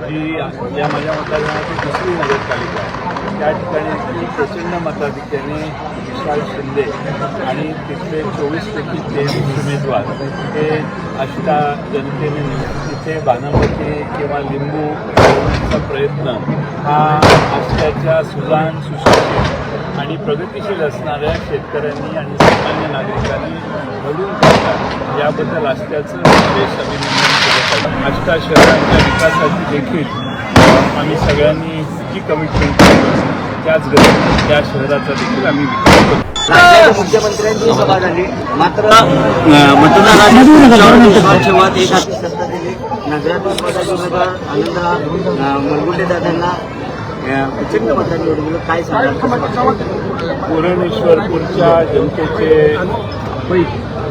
जी या माझ्या मतदारसंघाची दुसरी नगरपालिका आहे. त्या ठिकाणी प्रचंड मताधिक्याने विशाल शिंदे आणि तिथले 24पैकी 23 उमेदवार हे आष्टा जनतेने तिथे बाणावती किंवा लिंबू लावण्याचा प्रयत्न हा आष्ट्याच्या सुजाण सुशिक्षित आणि प्रगतिशील असणाऱ्या शेतकऱ्यांनी आणि सामान्य नागरिकांनी घडून काढतात. याबद्दल आष्ट्याचं विशेष अभिनंदन केलं पाहिजे. आष्टा शहराच्या विकासाची देखील आम्ही सगळ्यांनी जी कमिटमेंट केली त्याच गतीने त्या शहराचा देखील आम्ही विकास करतो. राज्याच्या मुख्यमंत्र्यांची सभा झाली, मात्र मतदारांनी विश्वास ठेवत एक हाती सत्ता दिली. नगराध्यक्ष पदाचे उमेदवार आनंदराव मुलगुंडे दादांना प्रचंड मतदान निवडून काय सांगाल? पुरणेश्वरपूरच्या जनतेचे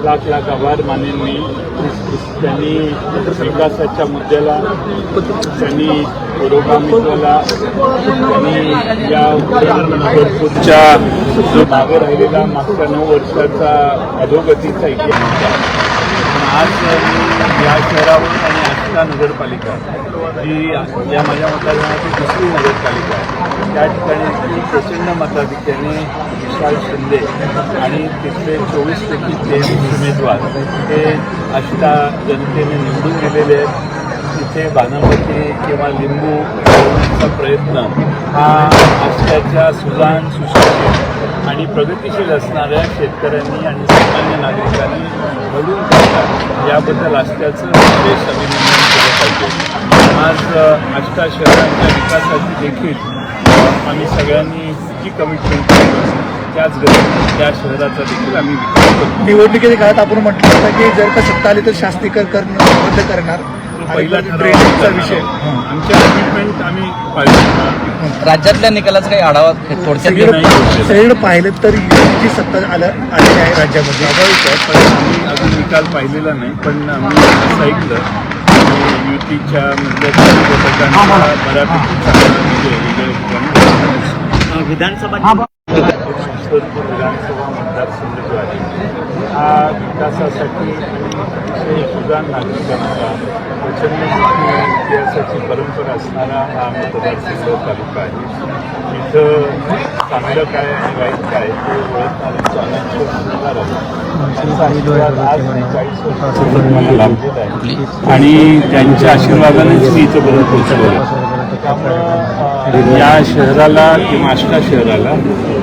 लाख लाख आभार मानेन मी. त्यांनी विकासाच्या मुद्द्याला त्यांनी पुरोगामित्वाला त्यांनी या पुरणेश्वरपूरच्या जो मागे राहिलेला मागच्या 9 वर्षाचा अधोगतीचा इतिहास आहे. आज या शहरावर आणि आष्टा नगरपालिका जी या माझ्या मतदारसंघाची दुसरी नगरपालिका आहे. त्या ठिकाणी प्रचंड मताधिक्याने विशाल शिंदे आणि तिथले 24पैकी 23 उमेदवार हे आष्टा जनतेने निवडून गेलेले आहेत. तिथे बाणावती किंवा लिंबू लावण्याचा प्रयत्न हा आष्ट्याच्या सुजाण सुशिक्षित आणि प्रगतिशील असणाऱ्या शेतकऱ्यांनी आणि सामान्य नागरिकांनी घडून काढतात. याबद्दल आष्ट्याचं विशेष अभिनंदन केलं पाहिजे. आज आष्टा शहराच्या विकासाची देखील आम्ही सगळ्यांनी जी कमिटमेंट केली त्याच गतीने त्या शहराचा देखील आम्ही विकास करतो. निवडणुकीच्या काळात आपण म्हटलं होतं की जर का सत्ता आली तर शास्तीकरण बंद करणार. पहिला ड्रेनेजचा विषय आमच्या कमिटमेंट आम्ही पाहिजे. राज्यातल्या निकालाचा काही आढावा थोडक्यात सगळीकडे पाहिलं तर युतीची सत्ता आलेली आहे राज्यामध्ये. स्वाभाविक आहे, पण आम्ही अजून निकाल पाहिलेला नाही. पण आम्ही असं ऐकलं युतीच्या मधल्या घटकांचा बऱ्यापैकी चांगला वेगवेगळ्या विधानसभा ईश्वरपूर विधानसभा मतदारसंघ जो आहे हा विकासासाठी अतिशय सुजाण नागरिकांचा प्रचंड मोठी इतिहासाची परंपरा असणारा हा मतदारसंघ तालुका आहे. इथं चांगलं काय आणि वाईट काय ते ओळखणारे अनेक मतदार आहेत. त्यांचा आशीर्वाद आज 40 वर्षांपूर्वी मला लाभलेला आहे आणि त्यांच्या आशीर्वादानेच मी इथं बरं पोहोचलो आहे. त्यामुळं या शहराला किंवा आष्टा शहराला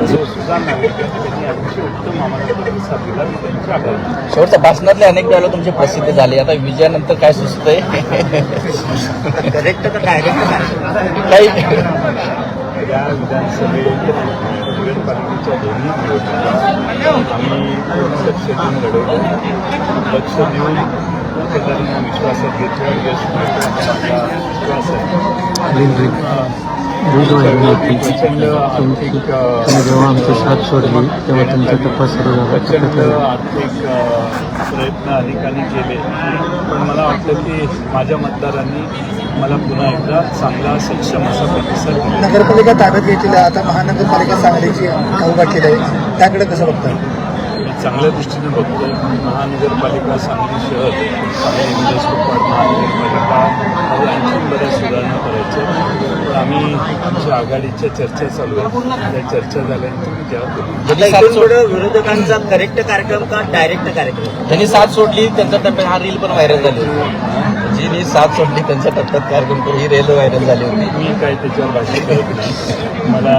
जो सुजाण नागरिक आहे त्यांनी अतिशय उत्तम आम्हाला प्रतिसाद दिला. त्यांच्या आभार. शेवटच्या भाषणातले अनेक डायलॉग तुमची प्रसिद्ध झाली. आता विजयानंतर काय सुचतंय? करेक्ट तर काय काही या विधानसभेत नगरपालिकेच्या दोन्ही निवडणुका आम्ही लक्ष देऊन लढवल्या. लक्ष देऊन मतदारांना विश्वासात घेतलं. यश मिळतं असा माझा विश्वास आहे. प्रचंड आर्थिक जेव्हा आमची साथ सोडली तेव्हा तुमचा तपास सुरू झाला. प्रचंड आर्थिक प्रयत्न अनेकांनी केले, पण मला वाटलं की माझ्या मतदारांनी मला पुन्हा एकदा चांगला सक्षम असा प्रतिसाद दिला. नगरपालिका ताब्यात घेतलेली आहे, आता महानगरपालिका सांगलीची खाऊ गाठलेली आहे, त्याकडे कसं बघताय? मी चांगल्या दृष्टीने बघतोय. महानगरपालिका सांगली शहर आणि इंडस्ट्रीपार्क महानगरपालिका आणखी बऱ्याच सुधारणा करायच्या. पण आम्ही आमच्या आघाडीच्या चर्चा चालू आहेत. त्या चर्चा झाल्यानंतर मी तेव्हा विरोधकांचा करेक्ट कार्यक्रम का डायरेक्ट कार्यक्रम? त्यांनी साथ सोडली त्यांच्या टप्प्यात हा रील पण व्हायरल झाली होती. जी साथ सोडली त्यांच्या टप्प्यात कार्यक्रम करून ही रील व्हायरल झाली होती. मी काय त्याच्यावर भाष्य करत नाही. मला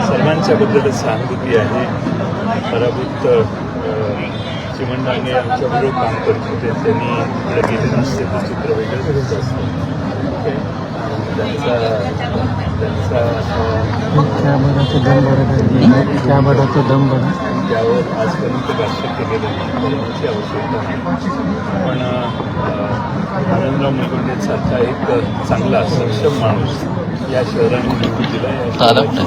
सर्वांच्या बद्दलच सहानुभूती आहे. पराभूत चिमणरांगे आमच्याबरोबर काम करत होते, त्यांनी इकडे गेले नसते तर चित्र वेगळं करत असतं. त्यावर आजपर्यंत भाष्य केलेलं करण्याची आवश्यकता नाही. पण आनंदराव मुलगुंडेसारखा एक चांगला सक्षम माणूस या शहराने निवडून दिला. या शहराची